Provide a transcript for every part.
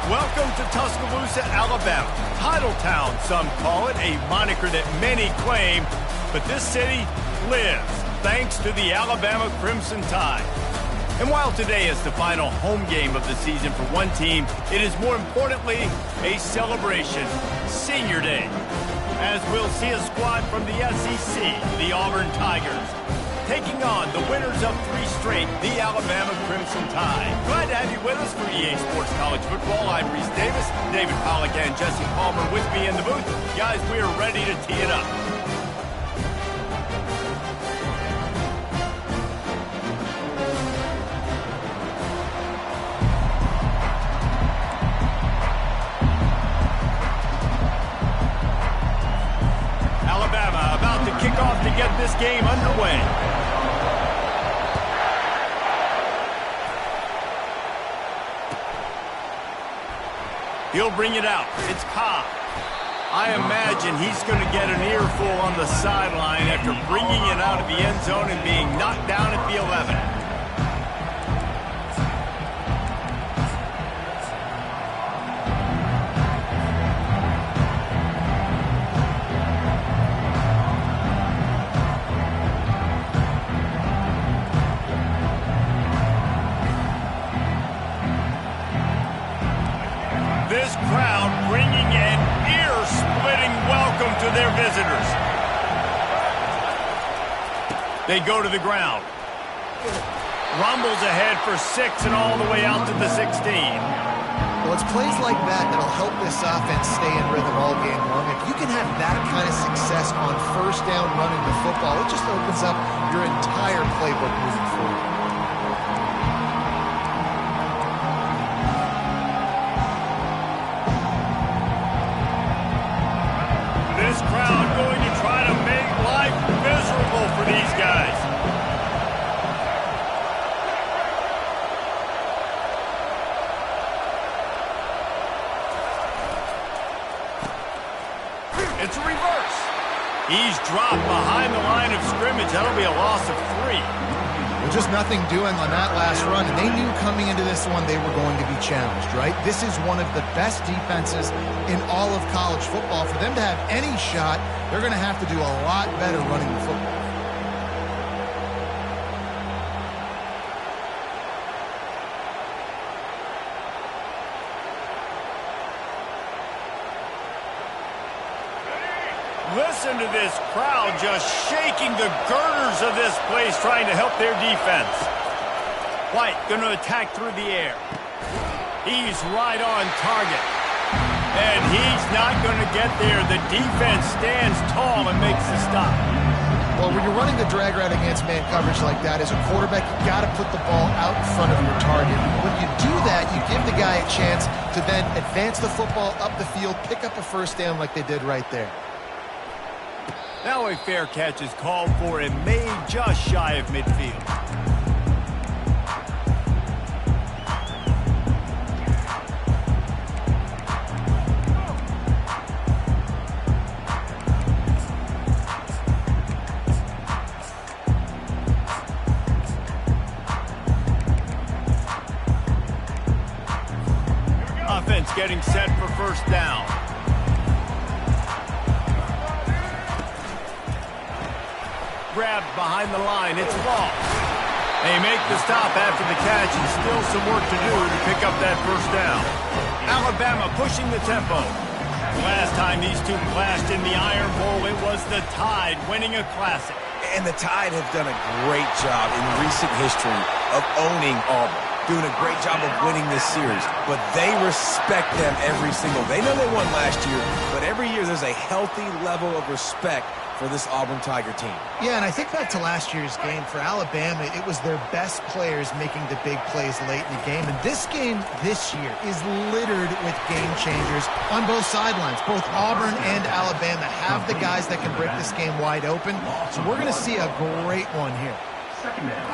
Welcome to Tuscaloosa, Alabama. Title Town, some call it, a moniker that many claim, but this city lives thanks to the Alabama Crimson Tide. And while today is the final home game of the season for one team, it is more importantly a celebration, Senior Day, as we'll see a squad from the SEC, the Auburn Tigers, taking on the winners of 3 straight, the Alabama Crimson Tide. Glad to have you with us for EA Sports College Football. I'm Reese Davis, David Pollack and Jesse Palmer with me in the booth. Guys, we are ready to tee it up. Alabama about to kick off to get this game underway. He'll bring it out. It's Cobb. I imagine he's going to get an earful on the sideline after bringing it out of the end zone and being knocked down at the 11. This crowd bringing an ear-splitting welcome to their visitors. They go to the ground. Rumbles ahead for 6 and all the way out to the 16. Well, it's plays like that that'll help this offense stay in rhythm all game long. If you can have that kind of success on first down running the football, it just opens up your entire playbook moving forward. This crowd going to try to make life miserable for these guys. It's a reverse. He's dropped behind the line of scrimmage. That'll be a loss of 3. Well, just nothing doing on that last run, and they knew coming into this one they were going to be challenged, right? This is one of the best defenses in all of college football. For them to have any shot, they're going to have to do a lot better running the football. Listen to this crowd just shaking the girders of this place trying to help their defense. White going to attack through the air. He's right on target. And he's not going to get there. The defense stands tall and makes the stop. Well, when you're running the drag route against man coverage like that, as a quarterback, you got to put the ball out in front of your target. When you do that, you give the guy a chance to then advance the football up the field, pick up a first down like they did right there. Now a fair catch is called for and made just shy of midfield. Offense getting set for first down. Grabbed behind the line. It's lost. They make the stop after the catch and still some work to do to pick up that first down. Alabama pushing the tempo. The last time these two clashed in the Iron Bowl, it was the Tide winning a classic. And the Tide have done a great job in recent history of owning Auburn, doing a great job of winning this series. But they respect them every single. They know they won last year, but every year there's a healthy level of respect for this Auburn Tiger team. Yeah, and I think back to last year's game. For Alabama, it was their best players making the big plays late in the game. And this game this year is littered with game changers on both sidelines. Both Auburn and Alabama have the guys that can break this game wide open. So we're going to see a great one here.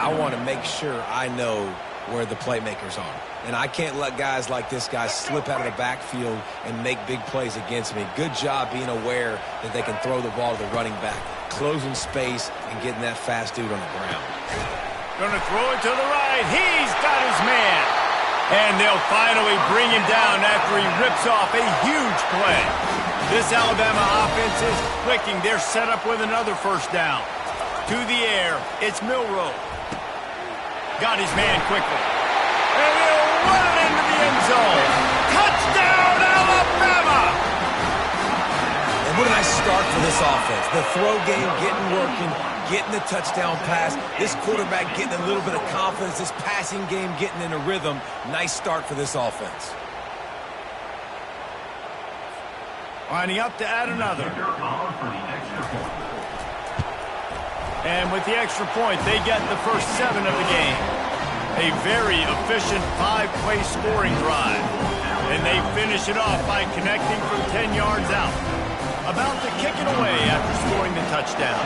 I want to make sure I know where the playmakers are. And I can't let guys like this guy slip out of the backfield and make big plays against me. Good job being aware that they can throw the ball to the running back, closing space and getting that fast dude on the ground. Going to throw it to the right. He's got his man. And they'll finally bring him down after he rips off a huge play. This Alabama offense is clicking. They're set up with another first down. To the air, it's Milroe. Got his man quickly. And he'll run it into the end zone. Touchdown, Alabama! And what a nice start for this offense. The throw game getting working, getting the touchdown pass. This quarterback getting a little bit of confidence. This passing game getting in a rhythm. Nice start for this offense. Lining up to add another. And with the extra point, they get the first 7 of the game. A very efficient 5-play scoring drive. And they finish it off by connecting from 10 yards out. About to kick it away after scoring the touchdown.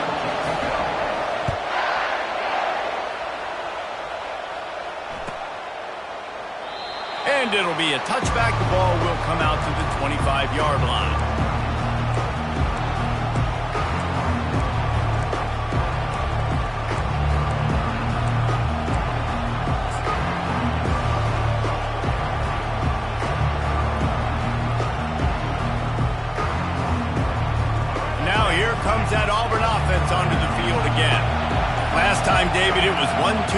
And it'll be a touchback. The ball will come out to the 25-yard line. Comes that Auburn offense onto the field again. Last time, David, it was 1-2-3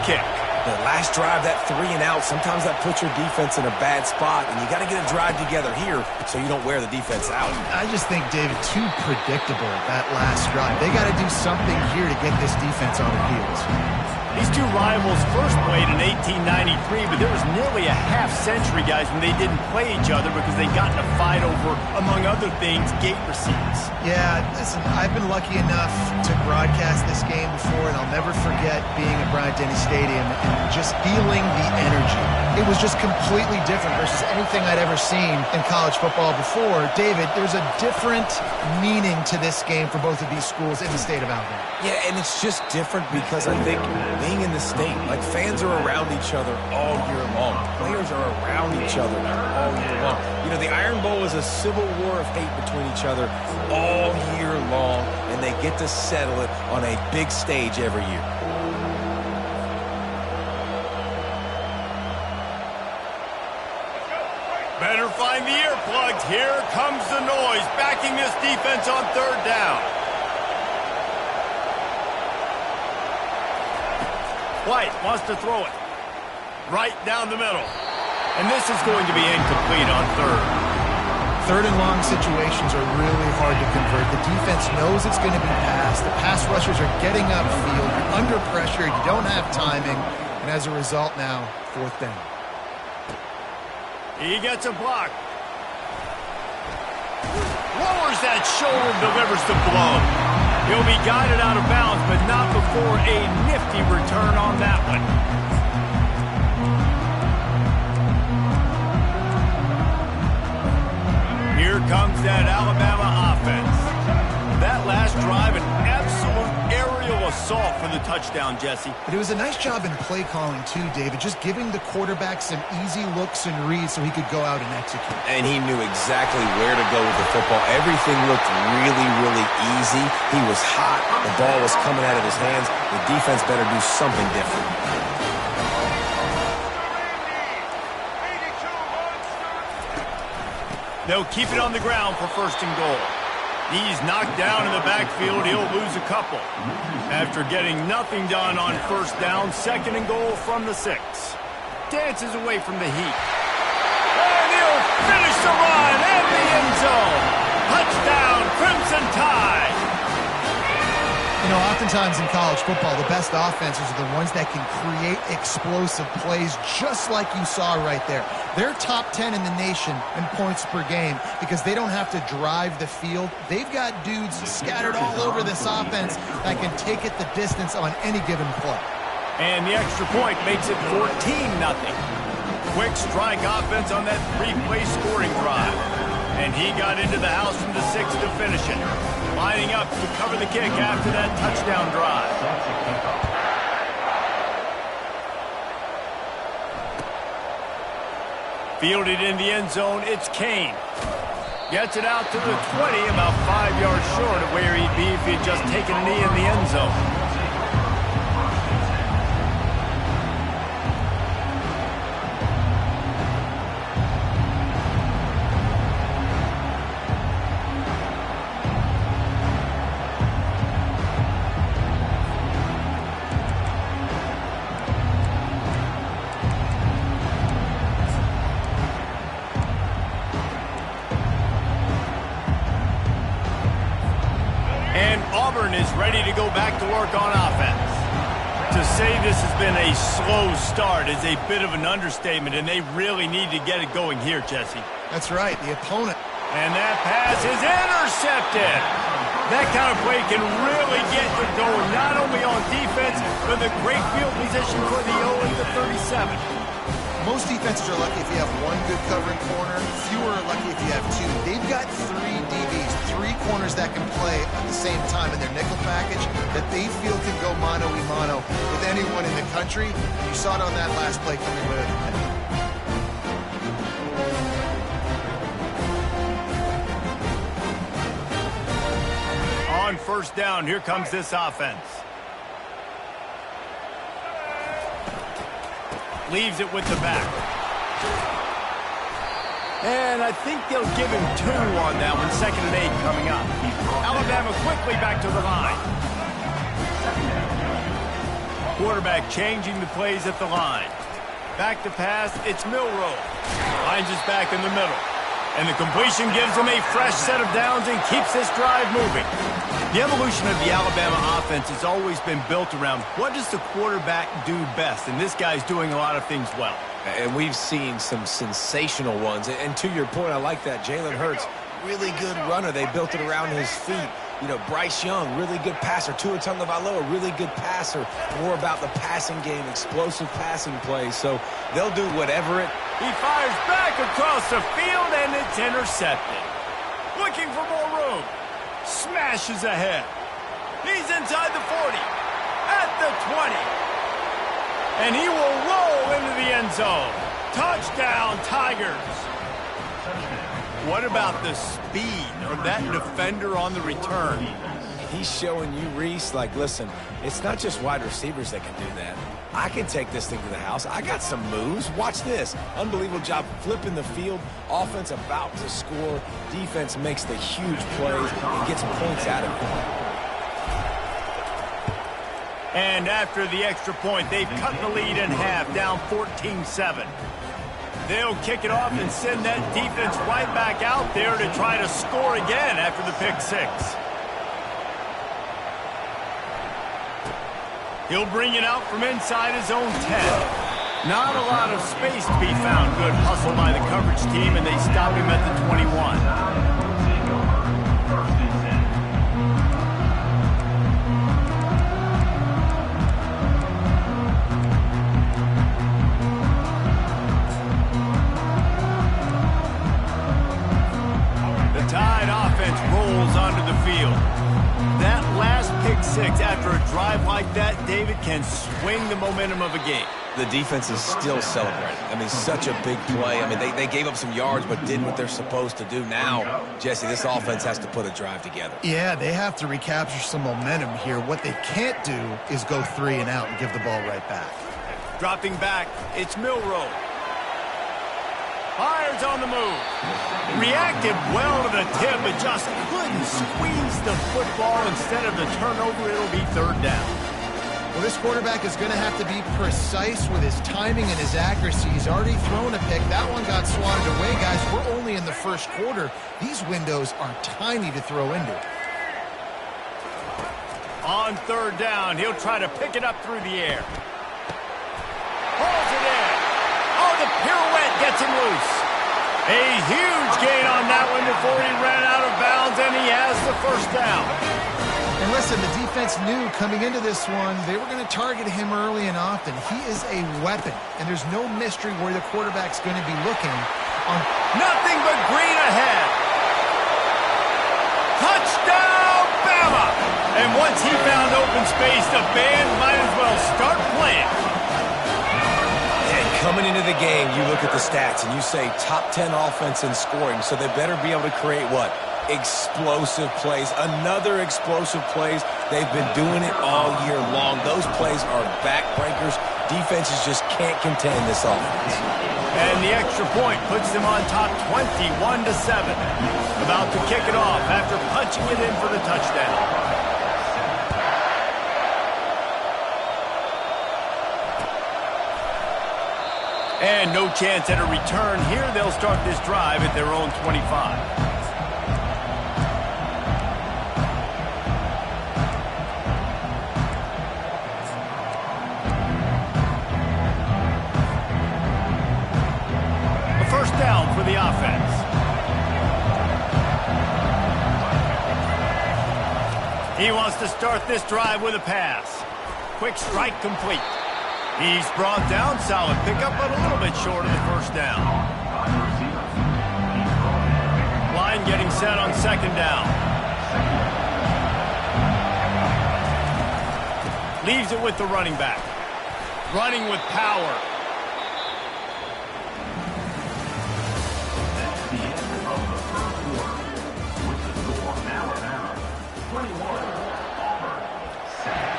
kick. The last drive, that 3 and out, sometimes that puts your defense in a bad spot, and you got to get a drive together here so you don't wear the defense out. I just think, David, too predictable, that last drive. They got to do something here to get this defense on their heels. These two rivals first played in 1893, but there was nearly a half-century, guys, when they didn't play each other because they got in a fight over, among other things, gate receipts. Yeah, listen, I've been lucky enough to broadcast this game before, and I'll never forget being at Bryant-Denny Stadium and just feeling the energy. It was just completely different versus anything I'd ever seen in college football before. David, there's a different meaning to this game for both of these schools in the state of Alabama. Yeah, and it's just different because I think being in the state, like fans are around each other all year long. Players are around each other all year long. You know, the Iron Bowl is a civil war of hate between each other all year long, and they get to settle it on a big stage every year. Better find the earplugs. Here comes the noise, backing this defense on 3rd down. White wants to throw it right down the middle. And this is going to be incomplete on 3rd. 3rd and long situations are really hard to convert. The defense knows it's going to be passed. The pass rushers are getting upfield. You're under pressure. You don't have timing. And as a result now, 4th down. He gets a block. Lowers that shoulder, delivers the blow. He'll be guided out of bounds, but not before a nifty return on that one. Here comes that Alabama offense. That last drive, an absolute aerial assault for the touchdown, Jesse. But it was a nice job in play calling too, David, just giving the quarterback some easy looks and reads so he could go out and execute. And he knew exactly where to go with the football. Everything looked really, really easy. He was hot. The ball was coming out of his hands. The defense better do something different. They'll keep it on the ground for 1st and goal. He's knocked down in the backfield. He'll lose a couple. After getting nothing done on 1st down, 2nd and goal from the 6. Dances away from the heat. And he'll finish the run and the end zone. Touchdown, Crimson Tide. You know, oftentimes in college football, the best offenses are the ones that can create explosive plays just like you saw right there. They're top 10 in the nation in points per game because they don't have to drive the field. They've got dudes scattered all over this offense that can take it the distance on any given play. And the extra point makes it 14-0. Quick strike offense on that 3-play scoring drive. And he got into the house from the 6 to finish it. Lining up to cover the kick after that touchdown drive. Fielded in the end zone, it's Kane. Gets it out to the 20, about 5 yards short of where he'd be if he'd just taken a knee in the end zone. Auburn is ready to go back to work on offense. To say this has been a slow start is a bit of an understatement, and they really need to get it going here, Jesse. That's right, the opponent. And that pass is intercepted. That kind of play can really get you going, not only on defense, but the great field position for the 0-37. Most defenses are lucky if you have one good covering corner. Fewer are lucky if you have two. They've got three DBs, three corners that can play at the same time in their nickel package that they feel can go mano-a-mano with anyone in the country. You saw it on that last play coming with it. On first down, here comes this offense. Leaves it with the back. And I think they'll give him 2 on that one. 2nd and 8 coming up. Alabama quickly back to the line. Quarterback changing the plays at the line. Back to pass, it's Milroe. Finds his back in the middle. And the completion gives him a fresh set of downs and keeps this drive moving. The evolution of the Alabama offense has always been built around what does the quarterback do best, and this guy's doing a lot of things well. And we've seen some sensational ones. And to your point, I like that. Jalen Hurts, really good runner. They built it around his feet. You know, Bryce Young, really good passer. Tua Tagovailoa, really good passer. More about the passing game, explosive passing plays. So they'll do whatever it. He fires back across the field, and it's intercepted. Looking for more room. Smashes ahead. He's inside the 40. At the 20. And he will roll into the end zone. Touchdown, Tigers. What about the speed of that defender on the return? He's showing you, Reese, like, listen, it's not just wide receivers that can do that. I can take this thing to the house. I got some moves. Watch this. Unbelievable job flipping the field. Offense about to score. Defense makes the huge plays and gets points out of it. And after the extra point, they've cut the lead in half, down 14-7. They'll kick it off and send that defense right back out there to try to score again after the pick 6. He'll bring it out from inside his own 10. Not a lot of space to be found. Good hustle by the coverage team, and they stop him at the 21. Rolls onto the field. That last pick 6 after a drive like that, David, can swing the momentum of a game. The defense is still celebrating. I mean, such a big play. I mean, they gave up some yards but did what they're supposed to do. Now, Jesse, this offense has to put a drive together. Yeah, they have to recapture some momentum here. What they can't do is go 3 and out and give the ball right back. Dropping back, it's Milroe. Fires on the move. Reacted well to the tip, but just couldn't squeeze the football. Instead of the turnover, it'll be 3rd down. Well, this quarterback is going to have to be precise with his timing and his accuracy. He's already thrown a pick. That one got swatted away, guys. We're only in the first quarter. These windows are tiny to throw into. On 3rd down, he'll try to pick it up through the air. Pulls it in. Oh, the pirouette gets him loose. A huge gain on that one before he ran out of bounds, and he has the 1st down. And listen, the defense knew coming into this one, they were going to target him early and often. He is a weapon, and there's no mystery where the quarterback's going to be looking. Nothing but green ahead. Touchdown, Bama! And once he found open space, the band might as well start playing. Coming into the game, you look at the stats and you say top 10 offense in scoring, so they better be able to create what? Explosive plays. Another explosive plays. They've been doing it all year long. Those plays are backbreakers. Defenses just can't contend this offense. And the extra point puts them on top 21-7. About to kick it off after punching it in for the touchdown. And no chance at a return here. They'll start this drive at their own 25. offense. He wants to start this drive with a pass. Quick strike complete. He's brought down. Solid pickup, but a little bit short of the first down. Line getting set on second down. Leaves it with the running back. Running with power. That's the end of the first quarter. With the score Alabama 21, Auburn 7.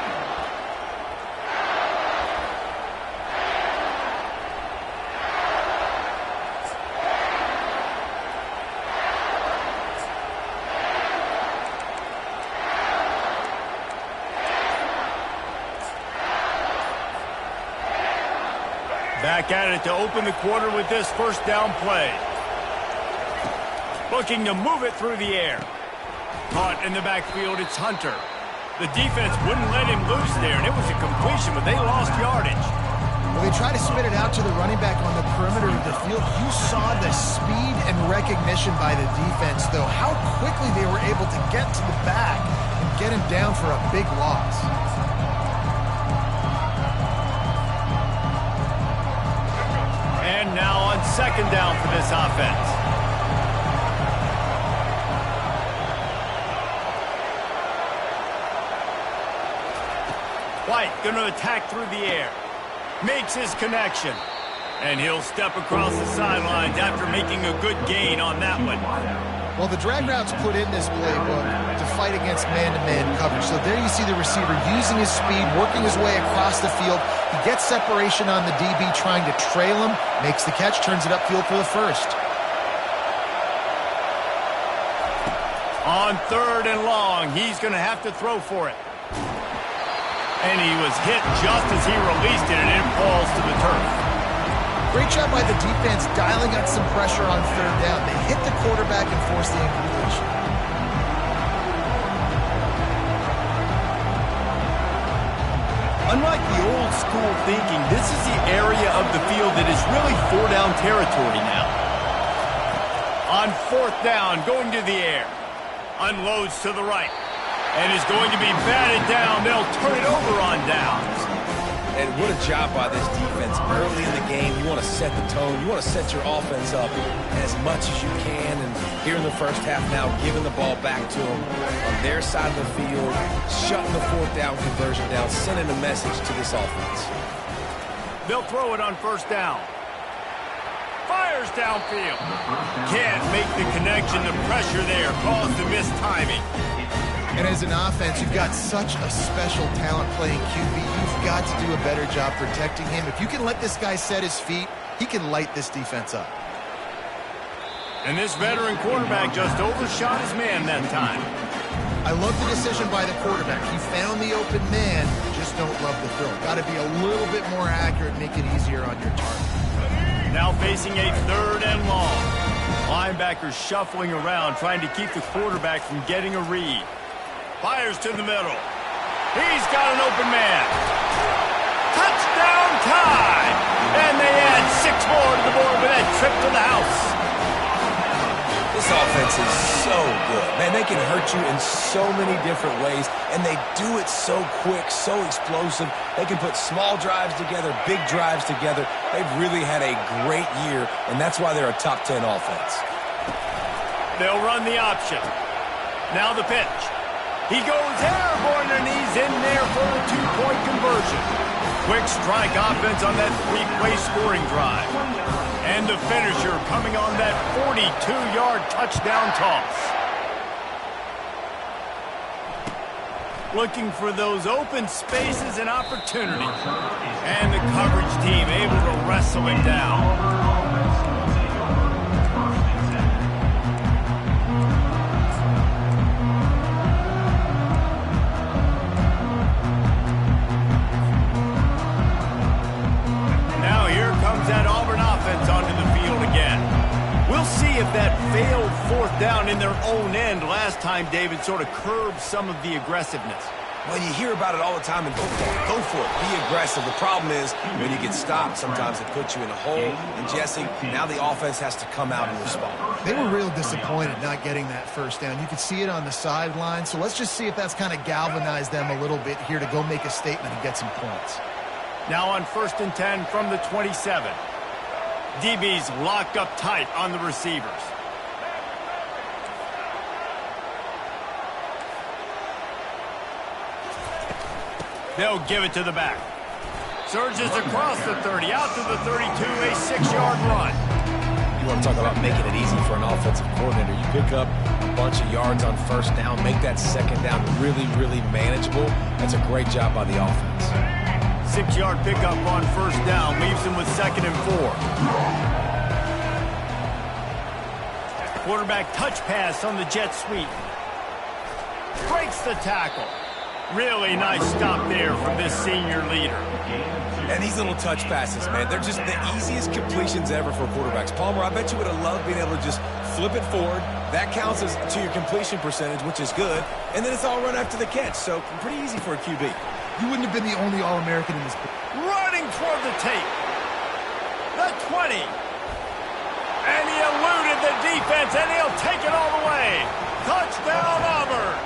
Back at it to open the quarter with this first down play. Looking to move it through the air. Caught in the backfield, it's Hunter. The defense wouldn't let him loose there, and it was a completion, but they lost yardage. Well, they tried to spit it out to the running back on the perimeter of the field. You saw the speed and recognition by the defense, though. How quickly they were able to get to the back and get him down for a big loss. And now on second down for this offense. White going to attack through the air. Makes his connection. And he'll step across the sidelines after making a good gain on that one. Well, the drag route's put in this playbook to fight against man-to-man coverage. So there you see the receiver using his speed, working his way across the field. He gets separation on the DB, trying to trail him, makes the catch, turns it upfield for the first. On third and long, he's going to have to throw for it. And he was hit just as he released it, and it falls to the turf. Great job by the defense dialing up some pressure on third down. They hit the quarterback and forced the incompletion. Unlike the old school thinking, this is the area of the field that is really four-down territory now. On fourth down, going to the air. Unloads to the right. And is going to be batted down. They'll turn it over on downs. And what a job by this defense. Early in the game, you want to set the tone. You want to set your offense up as much as you can. And here in the first half now, giving the ball back to them on their side of the field, shutting the fourth down conversion down, sending a message to this offense. They'll throw it on first down. Fires downfield. Can't make the connection. The pressure there caused the missed timing. And as an offense, you've got such a special talent playing QB. You've got to do a better job protecting him. If you can let this guy set his feet, he can light this defense up. And this veteran quarterback just overshot his man that time. I love the decision by the quarterback. He found the open man, just don't love the throw. Got to be a little bit more accurate, make it easier on your target. Now facing a third and long. Linebackers shuffling around, trying to keep the quarterback from getting a read. Fires to the middle. He's got an open man. Touchdown time! And they add 6 more to the board with that trip to the house. This offense is so good. Man, they can hurt you in so many different ways, and they do it so quick, so explosive. They can put small drives together, big drives together. They've really had a great year, and that's why they're a top 10 offense. They'll run the option. Now the pitch. He goes airborne, and he's in there for the 2-point conversion. Quick strike offense on that 3-play scoring drive. And the finisher coming on that 42-yard touchdown toss. Looking for those open spaces and opportunities. And the coverage team able to wrestle him down. That Auburn offense onto the field again. We'll see if that failed fourth down in their own end last time, David, sort of curbed some of the aggressiveness. Well, you hear about it all the time in football. Go for it. Be aggressive. The problem is when you get stopped, sometimes it puts you in a hole. And, Jesse, now the offense has to come out and respond. They were real disappointed not getting that first down. You could see it on the sideline. So let's just see if that's kind of galvanized them a little bit here to go make a statement and get some points. Now on 1st and 10 from the 27. DB's locked up tight on the receivers. They'll give it to the back. Surges across the 30, out to the 32, a 6-yard run. You want to talk about making it easy for an offensive coordinator. You pick up a bunch of yards on first down, make that second down really, really manageable. That's a great job by the offense. 6-yard pickup on first down, leaves them with 2nd and 4. Quarterback touch pass on the jet sweep. Breaks the tackle. Really nice stop there from this senior leader. And these little touch passes, man, they're just the easiest completions ever for quarterbacks. Palmer, I bet you would have loved being able to just flip it forward. That counts as to your completion percentage, which is good. And then it's all run after the catch, so pretty easy for a QB. You wouldn't have been the only All-American in this. Running toward the tape. The 20. And he eluded the defense, and he'll take it all the way. Touchdown, Auburn.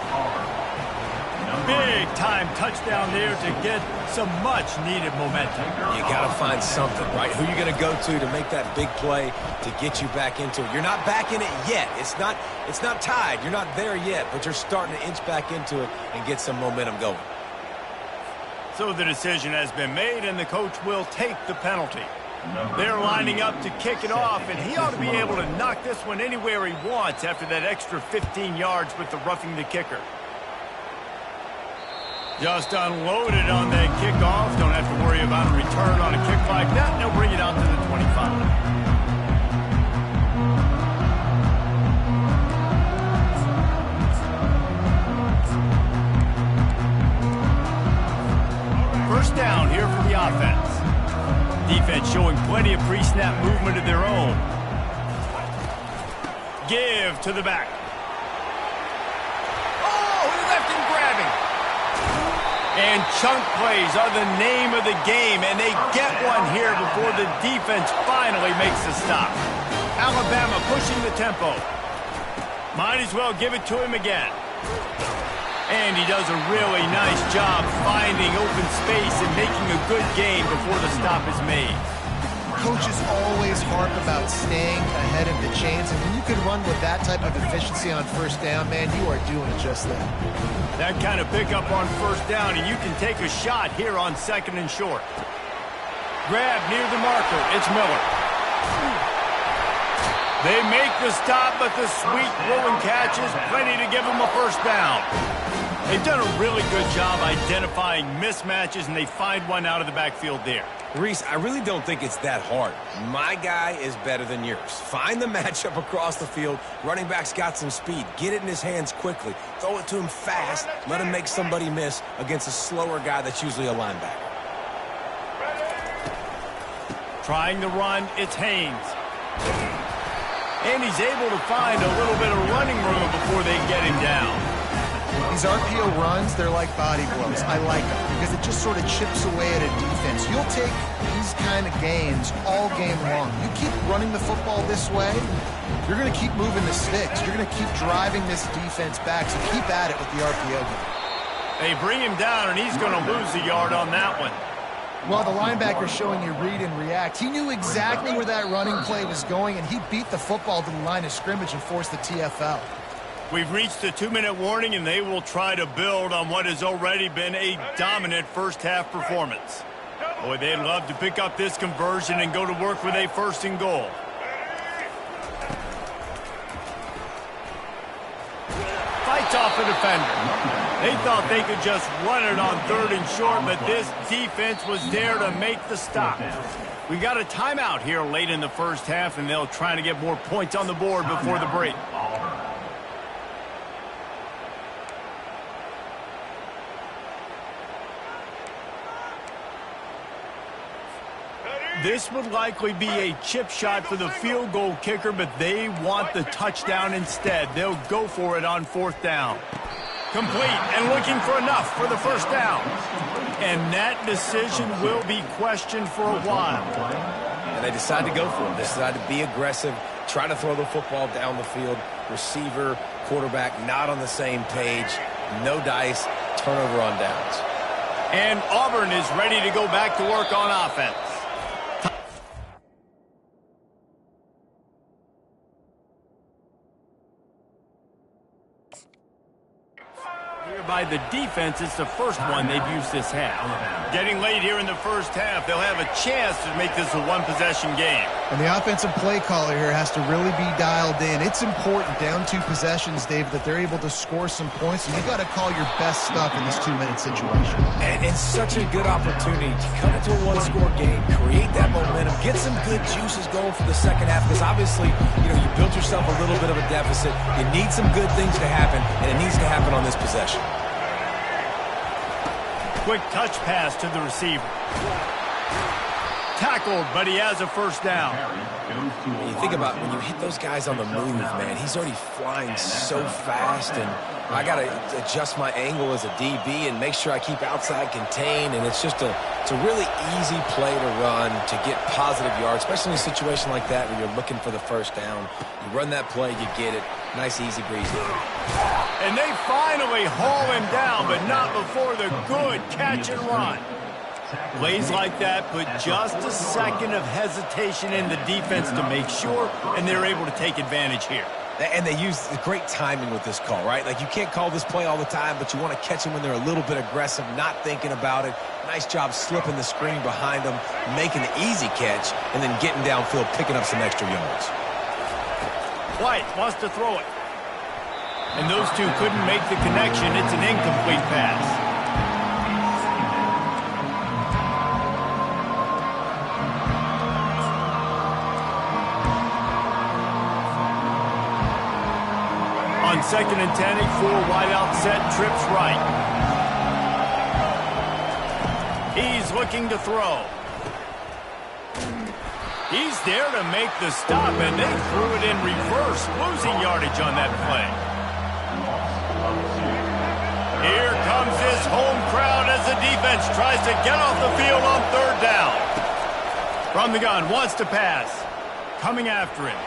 Big-time touchdown there to get some much-needed momentum. You got to find something, right? Who are you going to go to make that big play to get you back into it? You're not back in it yet. It's not tied. You're not there yet, but you're starting to inch back into it and get some momentum going. So the decision has been made, and the coach will take the penalty. They're lining up to kick it off, and he ought to be able to knock this one anywhere he wants after that extra 15 yards with the roughing the kicker. Just unloaded on that kickoff. Don't have to worry about a return on a kick like that. And they'll bring it out to the 25. First down here for the offense. Defense showing plenty of pre-snap movement of their own. Give to the back. Oh, he left him grabbing. And chunk plays are the name of the game, and they get one here before the defense finally makes the stop. Alabama pushing the tempo. Might as well give it to him again. And he does a really nice job finding open space and making a good gain before the stop is made. Coaches always harp about staying ahead of the chains, and when you can run with that type of efficiency on first down, man, you are doing just that. That kind of pickup on first down, and you can take a shot here on 2nd and short. Grab near the marker. It's Miller. They make the stop, but the sweet rolling catch is plenty to give them a first down. They've done a really good job identifying mismatches, and they find one out of the backfield there. Reese, I really don't think it's that hard. My guy is better than yours. Find the matchup across the field. Running back's got some speed. Get it in his hands quickly. Throw it to him fast. Let him make somebody miss against a slower guy that's usually a linebacker. Trying the run, it's Haynes. And he's able to find a little bit of running room before they get him down. These RPO runs, they're like body blows. I like them because it just sort of chips away at a defense. You'll take these kind of gains all game long. You keep running the football this way, you're going to keep moving the sticks. You're going to keep driving this defense back, so keep at it with the RPO game. They bring him down, and he's going to lose a yard on that one. Well, the linebacker's showing you read and react. He knew exactly where that running play was going, and he beat the football to the line of scrimmage and forced the TFL. We've reached the 2-minute warning, and they will try to build on what has already been a dominant first-half performance. Boy, they'd love to pick up this conversion and go to work with a 1st and goal. Fights off a defender. They thought they could just run it on 3rd and short, but this defense was there to make the stop. We got a timeout here late in the first half, and they'll try to get more points on the board before the break. This would likely be a chip shot for the field goal kicker, but they want the touchdown instead. They'll go for it on 4th down. Complete and looking for enough for the first down. And that decision will be questioned for a while. And they decide to go for it. They decide to be aggressive, try to throw the football down the field. Receiver, quarterback, not on the same page. No dice, turnover on downs. And Auburn is ready to go back to work on offense. Here by the defense, it's the first one they've used this half. Getting late here in the first half, they'll have a chance to make this a one-possession game. And the offensive play caller here has to really be dialed in. It's important down 2 possessions, Dave, that they're able to score some points. And you got to call your best stuff in this 2-minute situation. And it's such a good opportunity to come into a one-score game, create that momentum, get some good juices going for the second half. Because obviously, you built yourself a little bit of a deficit. You need some good things to happen, and it needs to happen on this possession. Quick touch pass to the receiver. Tackled, but he has a first down. When you think about when you hit those guys on the move, man, he's already flying so fast, and I got to adjust my angle as a DB and make sure I keep outside contained, and it's a really easy play to run to get positive yards, especially in a situation like that where you're looking for the first down. You run that play, you get it. Nice, easy breezy. And they finally haul him down, but not before the good catch and run. Plays like that put just a second of hesitation in the defense to make sure, and they're able to take advantage here. And they use great timing with this call, right? Like, you can't call this play all the time, but you want to catch them when they're a little bit aggressive, not thinking about it. Nice job slipping the screen behind them, making the easy catch, and then getting downfield, picking up some extra yards. White wants to throw it. And those two couldn't make the connection. It's an incomplete pass. On 2nd and 10, a 4 wideout set, trips right. He's looking to throw. He's there to make the stop, and they threw it in reverse, losing yardage on that play. Here comes this home crowd as the defense tries to get off the field on 3rd down. From the gun, wants to pass. Coming after him.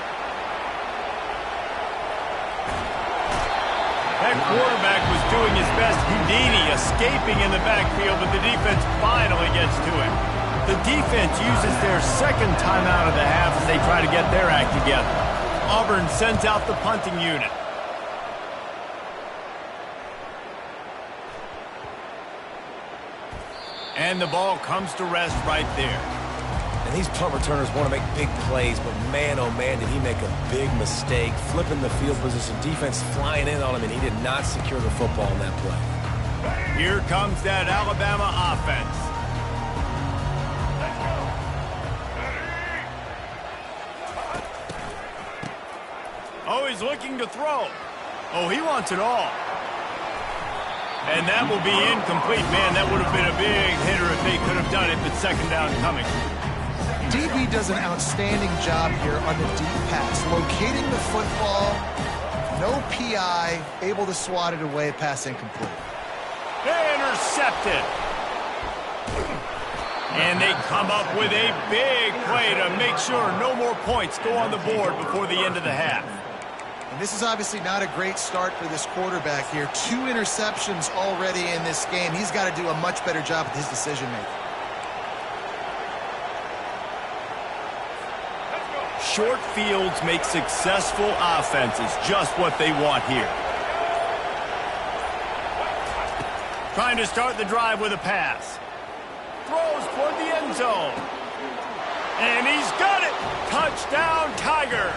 That quarterback was doing his best Houdini, escaping in the backfield, but the defense finally gets to him. The defense uses their 2nd timeout of the half as they try to get their act together. Auburn sends out the punting unit. And the ball comes to rest right there. And these punt returners want to make big plays, but man, oh man, did he make a big mistake. Flipping the field position, defense flying in on him, and he did not secure the football in that play. Here comes that Alabama offense. Oh, he's looking to throw. Oh, he wants it all. And that will be incomplete. Man, that would have been a big hitter if they could have done it, but 2nd down coming. DB does an outstanding job here on the deep pass, locating the football, no PI, able to swat it away, pass incomplete. Intercepted. And they come up with a big play to make sure no more points go on the board before the end of the half. And this is obviously not a great start for this quarterback here. 2 interceptions already in this game. He's got to do a much better job with his decision-making. Short fields make successful offenses just what they want here. Trying to start the drive with a pass. Throws toward the end zone. And he's got it. Touchdown, Tigers.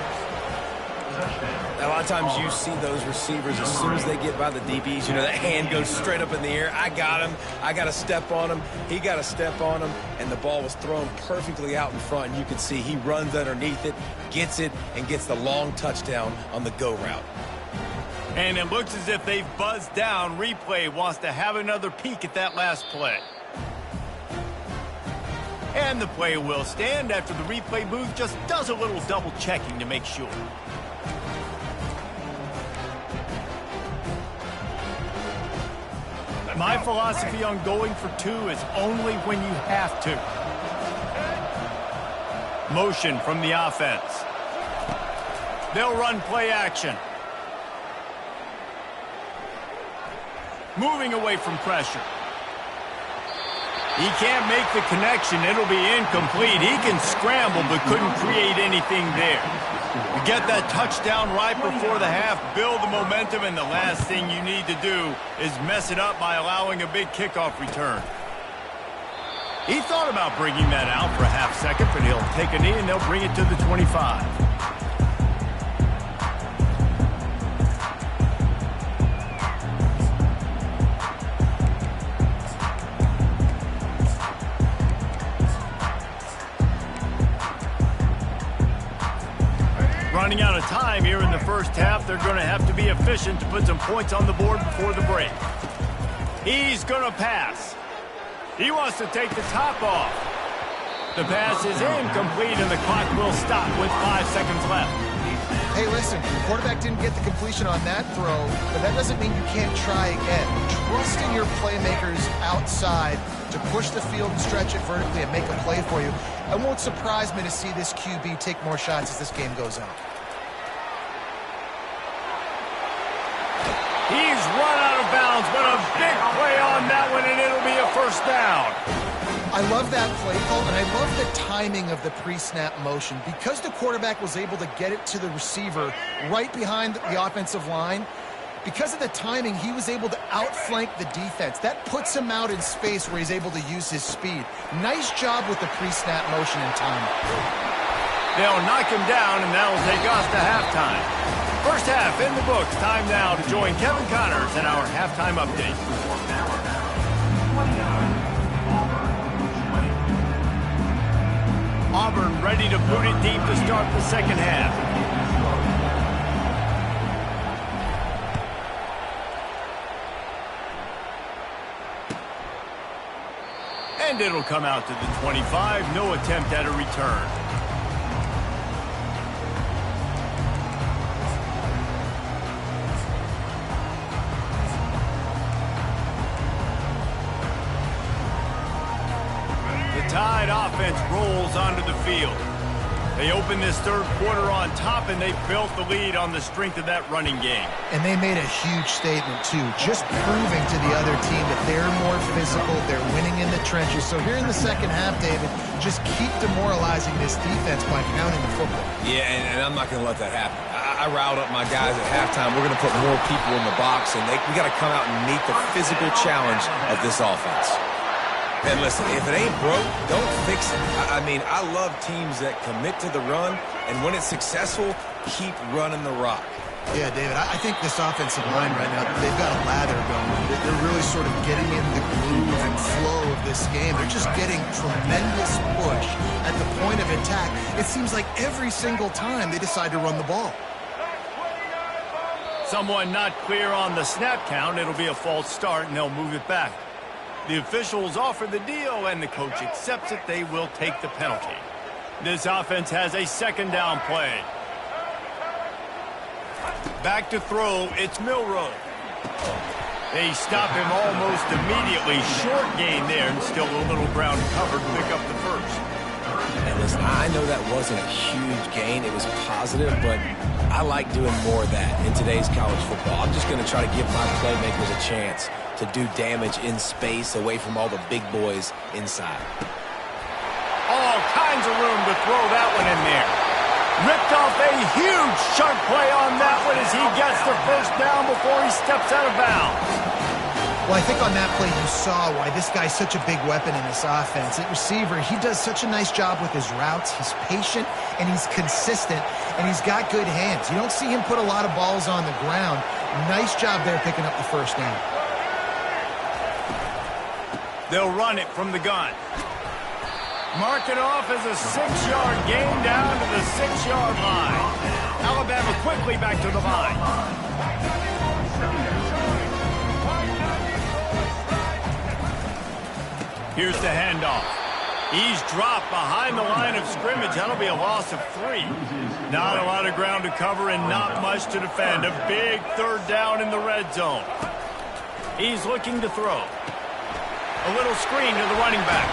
A lot of times you see those receivers, as soon as they get by the DBs, that hand goes straight up in the air. I got him. I got to step on him. He got to step on him. And the ball was thrown perfectly out in front. And you can see he runs underneath it, gets it, and gets the long touchdown on the go route. And it looks as if they've buzzed down. Replay wants to have another peek at that last play. And the play will stand after the replay booth just does a little double checking to make sure. My philosophy on going for two is only when you have to. Motion from the offense. They'll run play action. Moving away from pressure. He can't make the connection. It'll be incomplete. He can scramble but couldn't create anything there. You get that touchdown right before the half, build the momentum, and the last thing you need to do is mess it up by allowing a big kickoff return. He thought about bringing that out for a half second, but he'll take a knee and they'll bring it to the 25. Running out of time here in the first half. They're going to have to be efficient to put some points on the board before the break. He's going to pass. He wants to take the top off. The pass is incomplete, and the clock will stop with 5 seconds left. Hey, listen, the quarterback didn't get the completion on that throw, but that doesn't mean you can't try again. Trust in your playmakers outside to push the field and stretch it vertically and make a play for you. It won't surprise me to see this QB take more shots as this game goes on. He's run out of bounds, but a big play on that one, and it'll be a first down. I love that play call, and I love the timing of the pre-snap motion. Because the quarterback was able to get it to the receiver right behind the offensive line, because of the timing, he was able to outflank the defense. That puts him out in space where he's able to use his speed. Nice job with the pre-snap motion and timing. They'll knock him down, and that'll take us to halftime. First half in the books. Time now to join Kevin Connors in our halftime update. Auburn ready to boot it deep to start the second half. And it'll come out to the 25. No attempt at a return. Tide offense rolls onto the field. They open this third quarter on top, and they built the lead on the strength of that running game. And they made a huge statement, too, just proving to the other team that they're more physical, they're winning in the trenches. So here in the second half, David, just keep demoralizing this defense by pounding the football. Yeah, and I'm not going to let that happen. I riled up my guys at halftime. We're going to put more people in the box, and we got to come out and meet the physical challenge of this offense. And listen, if it ain't broke, don't fix it. I mean, I love teams that commit to the run, and when it's successful, keep running the rock. Yeah, David, I think this offensive line right now, they've got a lather going. They're really sort of getting in the groove and flow of this game. They're just getting tremendous push at the point of attack. It seems like every single time they decide to run the ball. Someone not clear on the snap count. It'll be a false start, and they'll move it back. The officials offer the deal, and the coach accepts it. They will take the penalty. This offense has a second down play. Back to throw, it's Milroe. They stop him almost immediately. Short gain there, and still a little ground covered to pick up the first. And listen, I know that wasn't a huge gain. It was positive, but I like doing more of that in today's college football. I'm just going to try to give my playmakers a chance to do damage in space away from all the big boys inside. All kinds of room to throw that one in there. Ripped off a huge chunk play on that one as he gets the first down before he steps out of bounds. Well, I think on that play you saw why this guy's such a big weapon in this offense. At receiver, he does such a nice job with his routes. He's patient, and he's consistent, and he's got good hands. You don't see him put a lot of balls on the ground. Nice job there picking up the first down. They'll run it from the gun. Mark it off as a 6-yard gain down to the 6-yard line. Alabama quickly back to the line. Here's the handoff. He's dropped behind the line of scrimmage. That'll be a loss of 3. Not a lot of ground to cover and not much to defend. A big third down in the red zone. He's looking to throw. A little screen to the running back.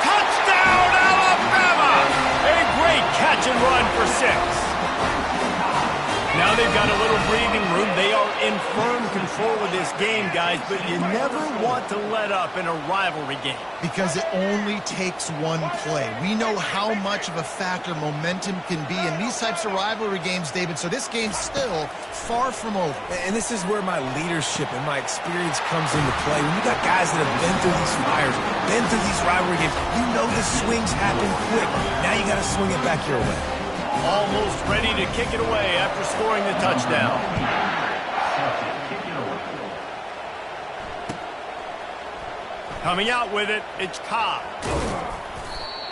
Touchdown, Alabama! A great catch and run for 6. Now they've got a little breathing room. They are in firm control of this game, guys, but you never want to let up in a rivalry game. Because it only takes one play. We know how much of a factor momentum can be in these types of rivalry games, David, so this game's still far from over. And this is where my leadership and my experience comes into play. When you got guys that have been through these fires, been through these rivalry games, you know the swings happen quick. Now you got to swing it back your way. Almost ready to kick it away after scoring the touchdown. Coming out with it, it's Cobb.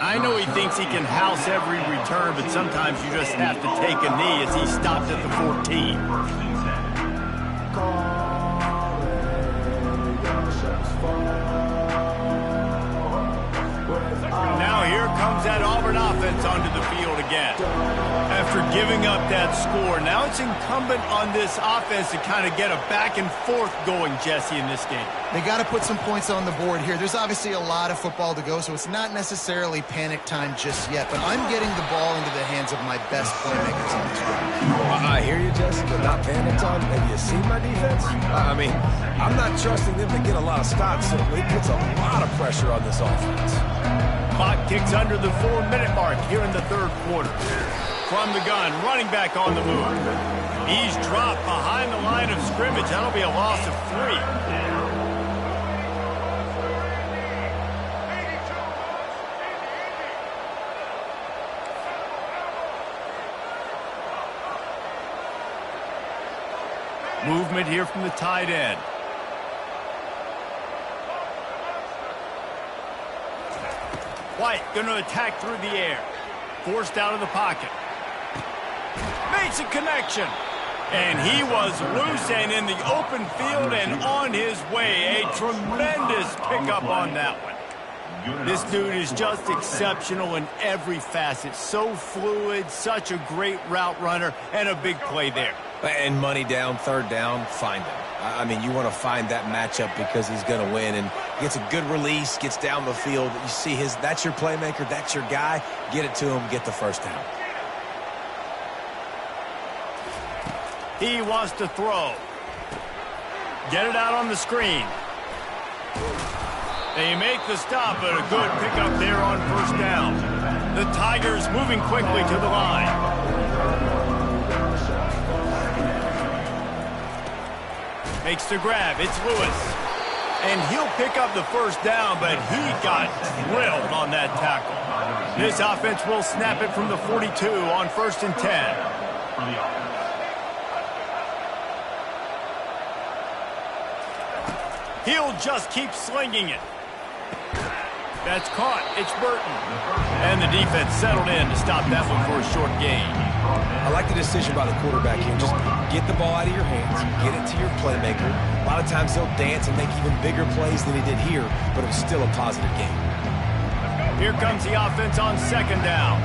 I know he thinks he can house every return, but sometimes you just have to take a knee as he stopped at the 14. Now here comes that Auburn offense onto the field again. After giving up that score, now it's incumbent on this offense to kind of get a back and forth going, Jesse, in this game. They got to put some points on the board here. There's obviously a lot of football to go, so it's not necessarily panic time just yet, but I'm getting the ball into the hands of my best playmakers on this run. I hear you, Jesse, but not panic time. Have you seen my defense? I mean, I'm not trusting them to get a lot of stops, so it puts a lot of pressure on this offense. Clock ticks under the 4-minute mark here in the third quarter. From the gun, running back on the move. He's dropped behind the line of scrimmage. That'll be a loss of 3. Movement here from the tight end. White going to attack through the air. Forced out of the pocket. Makes a connection. And he was loose and in the open field and on his way. A tremendous pickup on that one. This dude is just exceptional in every facet. So fluid, such a great route runner, and a big play there. And money down, third down, find him. I mean, you want to find that matchup because he's going to win. And gets a good release, gets down the field. You see that's your playmaker, that's your guy. Get it to him, get the first down. He wants to throw. Get it out on the screen. They make the stop, but a good pickup there on first down. The Tigers moving quickly to the line. Makes the grab. It's Lewis. And he'll pick up the first down, but he got drilled on that tackle. This offense will snap it from the 42 on 1st and 10. He'll just keep slinging it. That's caught. It's Burton. And the defense settled in to stop that one for a short gain. I like the decision by the quarterback here. Just get the ball out of your hands, get it to your playmaker. A lot of times he'll dance and make even bigger plays than he did here, but it was still a positive game. Here comes the offense on second down.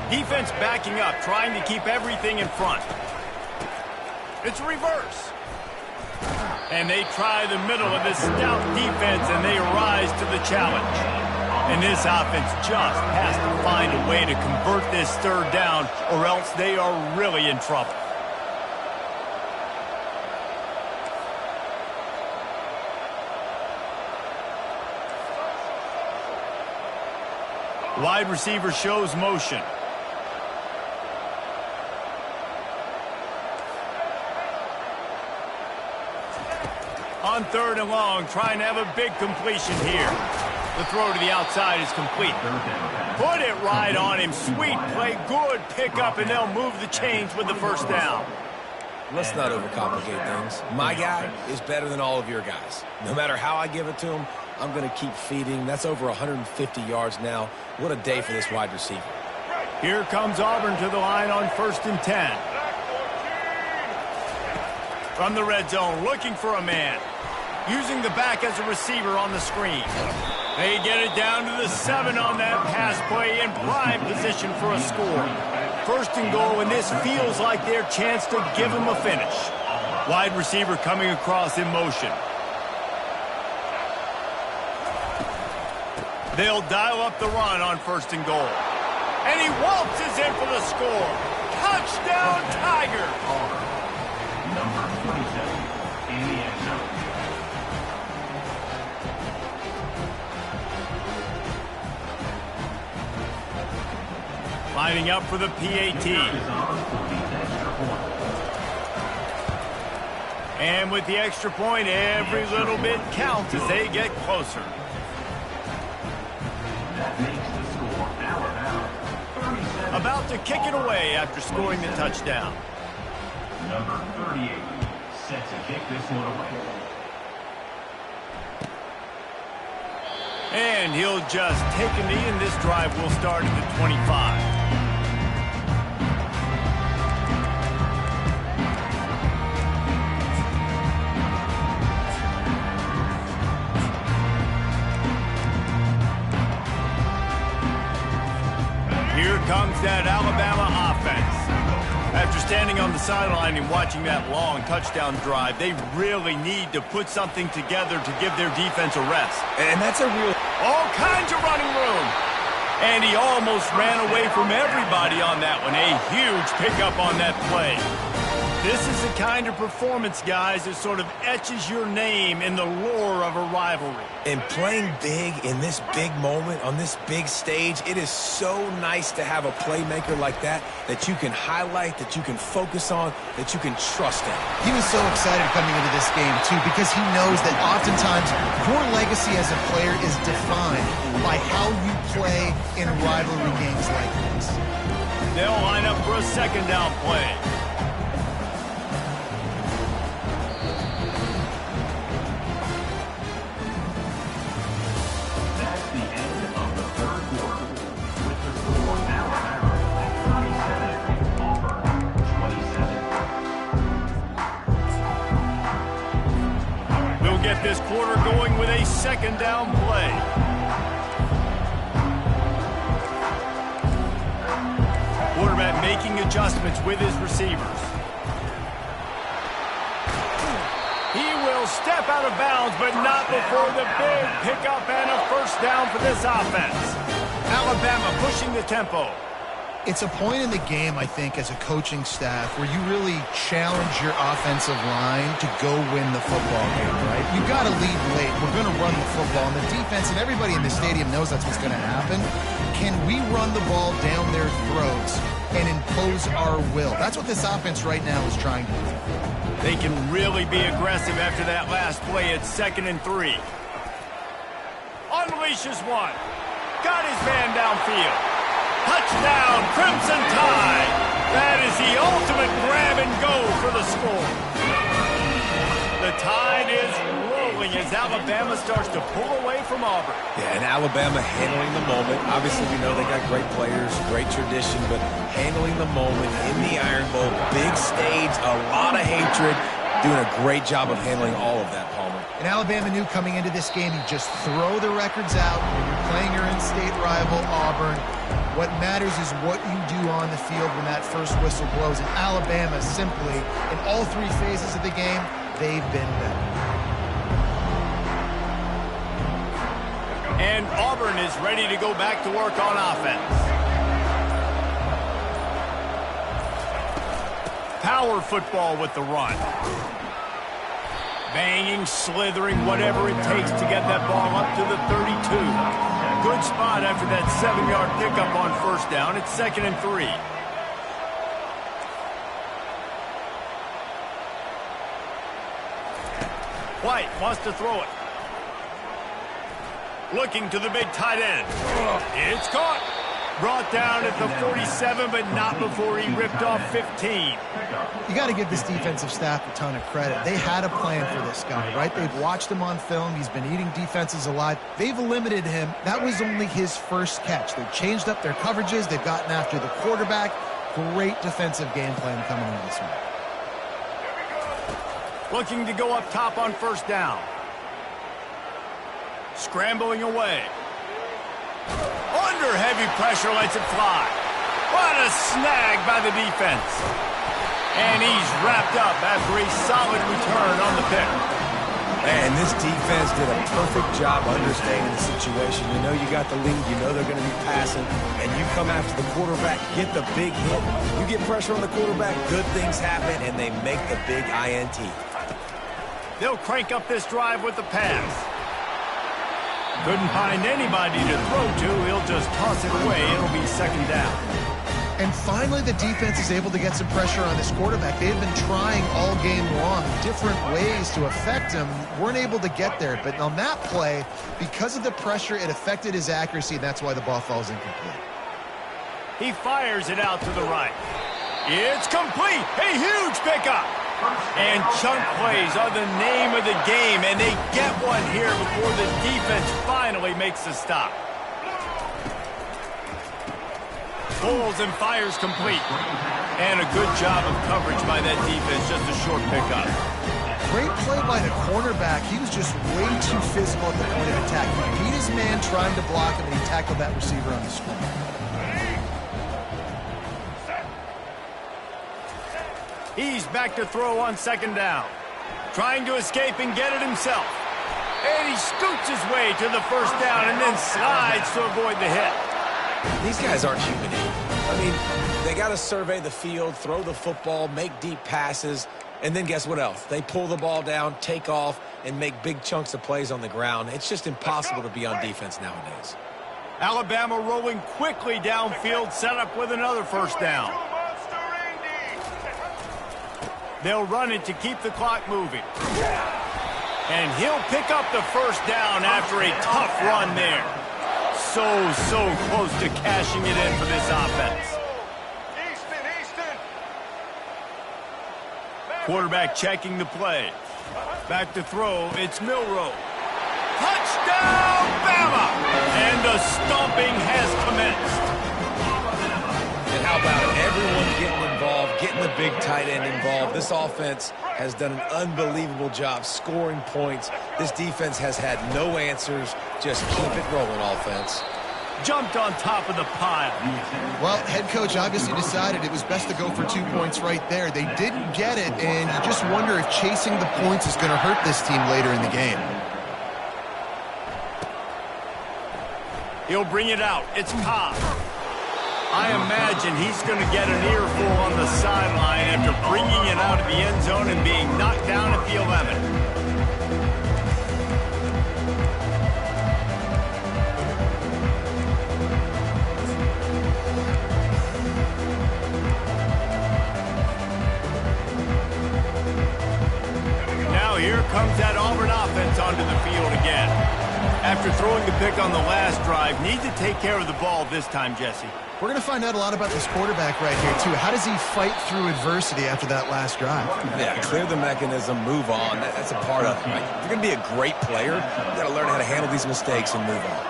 Defense backing up, trying to keep everything in front. It's reverse. And they try the middle of this stout defense, and they rise to the challenge. And this offense just has to find a way to convert this third down, or else they are really in trouble. Wide receiver shows motion. On third and long, trying to have a big completion here. The throw to the outside is complete. Put it right on him. Sweet play, good pickup, and they'll move the chains with the first down. Let's not overcomplicate things. My guy is better than all of your guys. No matter how I give it to him, I'm going to keep feeding. That's over 150 yards now. What a day for this wide receiver. Here comes Auburn to the line on 1st and 10. From the red zone, looking for a man. Using the back as a receiver on the screen. They get it down to the 7 on that pass play in prime position for a score. First and goal, and this feels like their chance to give them a finish. Wide receiver coming across in motion. They'll dial up the run on first and goal. And he waltzes in for the score. Touchdown, Tigers! Number 27 in the end zone. Lining up for the PAT. And with the extra point, every little bit counts as they get closer. That makes the score Alabama 37. About to kick it away after scoring the touchdown. Number 38 set to kick this one away. And he'll just take a knee, and this drive will start at the 25. Here comes that Alabama offense. After standing on the sideline and watching that long touchdown drive, they really need to put something together to give their defense a rest. And that's a real... All kinds of running room. And he almost ran away from everybody on that one. A huge pickup on that play. This is the kind of performance, guys, that sort of etches your name in the lore of a rivalry. And playing big in this big moment, on this big stage, it is so nice to have a playmaker like that you can highlight, that you can focus on, that you can trust in. He was so excited coming into this game, too, because he knows that oftentimes your legacy as a player is defined by how you play in rivalry games like this. They'll line up for a second down play. That's the end of the third quarter. With the score Alabama 37, Auburn 27. We'll get this quarter going with a second down play. Quarterback making adjustments with his receivers. He will step out of bounds, but not before the big pickup and a first down for this offense. Alabama pushing the tempo. It's a point in the game, I think, as a coaching staff where you really challenge your offensive line to go win the football game, right? You got to lead late. We're going to run the football, and the defense and everybody in the stadium knows that's what's going to happen. Can we run the ball down their throats and impose our will? That's what this offense right now is trying to do. They can really be aggressive after that last play at 2nd and 3. Unleashes one. Got his man downfield. Touchdown, Crimson Tide. That is the ultimate grab and go for the score. The Tide is rolling as Alabama starts to pull away from Auburn. Yeah, and Alabama handling the moment. Obviously, we know they got great players, great tradition, but handling the moment in the Iron Bowl, big stage, a lot of hatred, doing a great job of handling all of that, Palmer. And Alabama knew coming into this game, you just throw the records out when you're playing your in-state rival, Auburn. What matters is what you do on the field when that first whistle blows. And Alabama simply, in all three phases of the game, they've been better. And Auburn is ready to go back to work on offense. Power football with the run. Banging, slithering, whatever it takes to get that ball up to the 32. Good spot after that 7-yard pickup on first down. It's 2nd and 3. White wants to throw it. Looking to the big tight end. It's caught. Brought down at the 47, but not before he ripped off 15. You got to give this defensive staff a ton of credit. They had a plan for this guy, right? They've watched him on film. He's been eating defenses alive. They've limited him. That was only his first catch. They've changed up their coverages. They've gotten after the quarterback. Great defensive game plan coming into this one. Looking to go up top on first down. Scrambling away. Under heavy pressure, lets it fly. What a snag by the defense. And he's wrapped up after a solid return on the pick. Man, this defense did a perfect job understanding the situation. You know you got the lead. You know they're going to be passing. And you come after the quarterback, get the big hit. You get pressure on the quarterback, good things happen, and they make the big INT. They'll crank up this drive with the pass. Couldn't find anybody to throw to. He'll just toss it away. It'll be second down. And finally, the defense is able to get some pressure on this quarterback. They've been trying all game long different ways to affect him. Weren't able to get there. But on that play, because of the pressure, it affected his accuracy, and that's why the ball falls incomplete. He fires it out to the right. It's complete. A huge pickup. And chunk plays are the name of the game, and they get one here before the defense finally makes the stop. Pulls and fires complete. And a good job of coverage by that defense, just a short pickup. Great play by the cornerback. He was just way too physical at the point of attack. He beat his man trying to block him, and he tackled that receiver on the screen. He's back to throw on second down. Trying to escape and get it himself. And he scoots his way to the first down and then slides to avoid the hit. These guys aren't human. I mean, they got to survey the field, throw the football, make deep passes, and then guess what else? They pull the ball down, take off, and make big chunks of plays on the ground. It's just impossible to be on defense nowadays. Alabama rolling quickly downfield, set up with another first down. They'll run it to keep the clock moving. And he'll pick up the first down after a tough run there. So close to cashing it in for this offense. Quarterback checking the play. Back to throw, it's Milroe. Touchdown, Bama! And the stomping has commenced. And how about it? Everyone getting involved, getting the big tight end involved. This offense has done an unbelievable job scoring points. This defense has had no answers. Just keep it rolling, offense. Jumped on top of the pile. Well, head coach obviously decided it was best to go for 2 points right there. They didn't get it, and you just wonder if chasing the points is going to hurt this team later in the game. He'll bring it out. It's Cobb. I imagine he's going to get an earful on the sideline after bringing it out of the end zone and being knocked down at the 11. Now here comes that Auburn offense onto the field again. After throwing the pick on the last drive, need to take care of the ball this time, Jesse. We're going to find out a lot about this quarterback right here, too. How does he fight through adversity after that last drive? Yeah, clear the mechanism, move on. That's a part of it, right? If you're going to be a great player, you got to learn how to handle these mistakes and move on.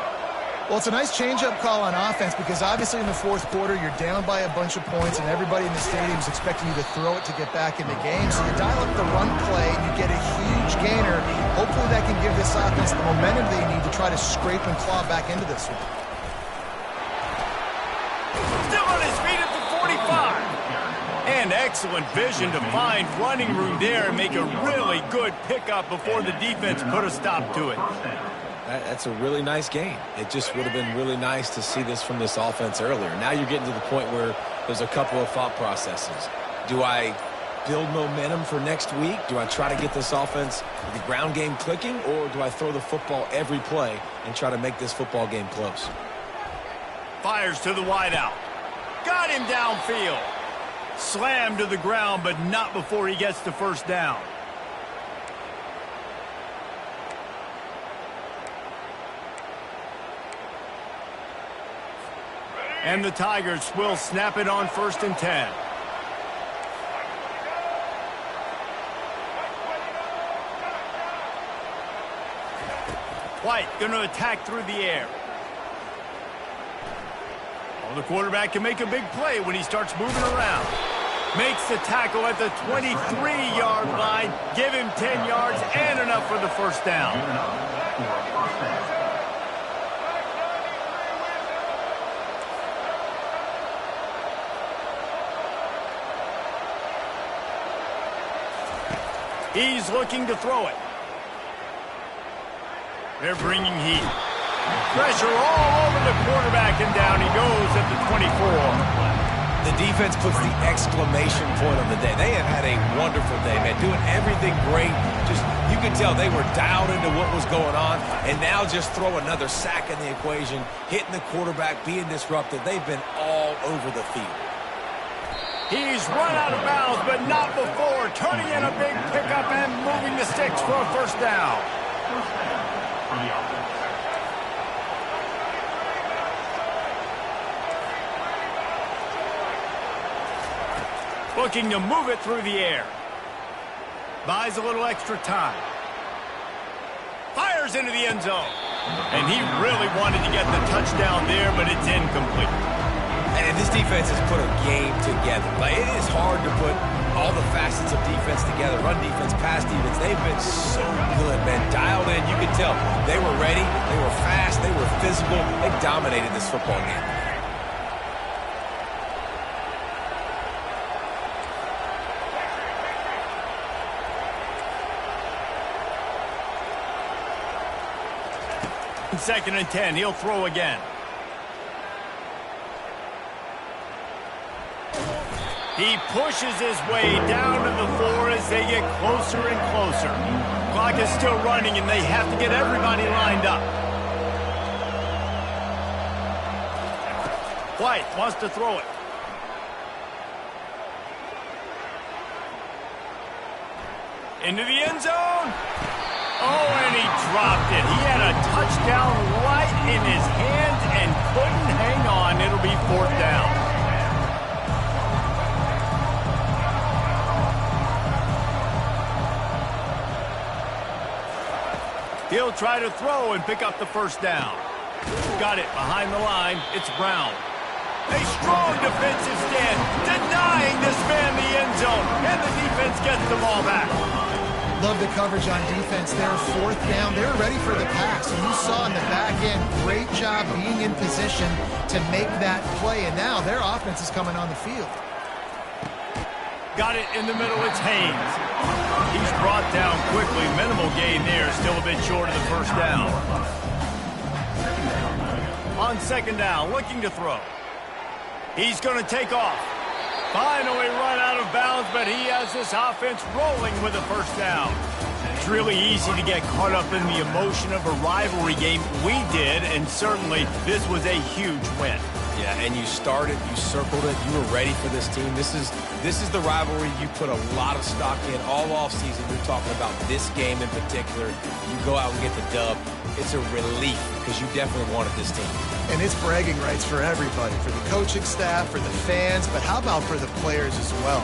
Well, it's a nice change-up call on offense because obviously in the fourth quarter, you're down by a bunch of points and everybody in the stadium is expecting you to throw it to get back in the game. So you dial up the run play and you get a huge gainer. Hopefully that can give this offense the momentum they need to try to scrape and claw back into this one. Still on his feet at the 45. And excellent vision to find running room there and make a really good pickup before the defense put a stop to it. That's a really nice game. It just would have been really nice to see this from this offense earlier. Now you're getting to the point where there's a couple of thought processes. Do I build momentum for next week? Do I try to get this offense, the ground game clicking, or do I throw the football every play and try to make this football game close? Fires to the wideout. Got him downfield. Slammed to the ground, but not before he gets the first down. And the Tigers will snap it on 1st and 10. White going to attack through the air. Well, the quarterback can make a big play when he starts moving around. Makes the tackle at the 23-yard line. Give him 10 yards and enough for the first down. He's looking to throw it. They're bringing heat. Pressure all over the quarterback, and down he goes at the 24. The defense puts the exclamation point on the day. They have had a wonderful day, man, doing everything great. Just, you can tell they were dialed into what was going on, and now just throw another sack in the equation, hitting the quarterback, being disruptive. They've been all over the field. He's run out of bounds, but not before, turning in a big pickup and moving the sticks for a first down. First down for the offense. Looking to move it through the air. Buys a little extra time. Fires into the end zone. And he really wanted to get the touchdown there, but it's incomplete. And this defense has put a game together. Like, it is hard to put all the facets of defense together. Run defense, pass defense. They've been so good, man. Dialed in. You can tell they were ready. They were fast. They were physical. They dominated this football game. Second and 10. He'll throw again. He pushes his way down to the 4 as they get closer and closer. Clock is still running, and they have to get everybody lined up. White wants to throw it. Into the end zone. Oh, and he dropped it. He had a touchdown right in his hands and couldn't hang on. It'll be fourth down. He'll try to throw and pick up the first down. Got it behind the line. It's Brown. A strong defensive stand, denying this man the end zone, and the defense gets the ball back. Love the coverage on defense there. Fourth down. They're ready for the pass. And you saw in the back end, great job being in position to make that play. And now their offense is coming on the field. Got it in the middle. It's Haynes. He's brought down quickly. Minimal gain there. Still a bit short of the first down. On second down, looking to throw. He's going to take off. Finally run out of bounds, but he has this offense rolling with a first down. It's really easy to get caught up in the emotion of a rivalry game. We did, and certainly this was a huge win. Yeah, and you started, you circled it, you were ready for this team. This is the rivalry you put a lot of stock in all offseason. You're talking about this game in particular. You go out and get the dub. It's a relief because you definitely wanted this team. And it's bragging rights for everybody, for the coaching staff, for the fans, but how about for the players as well?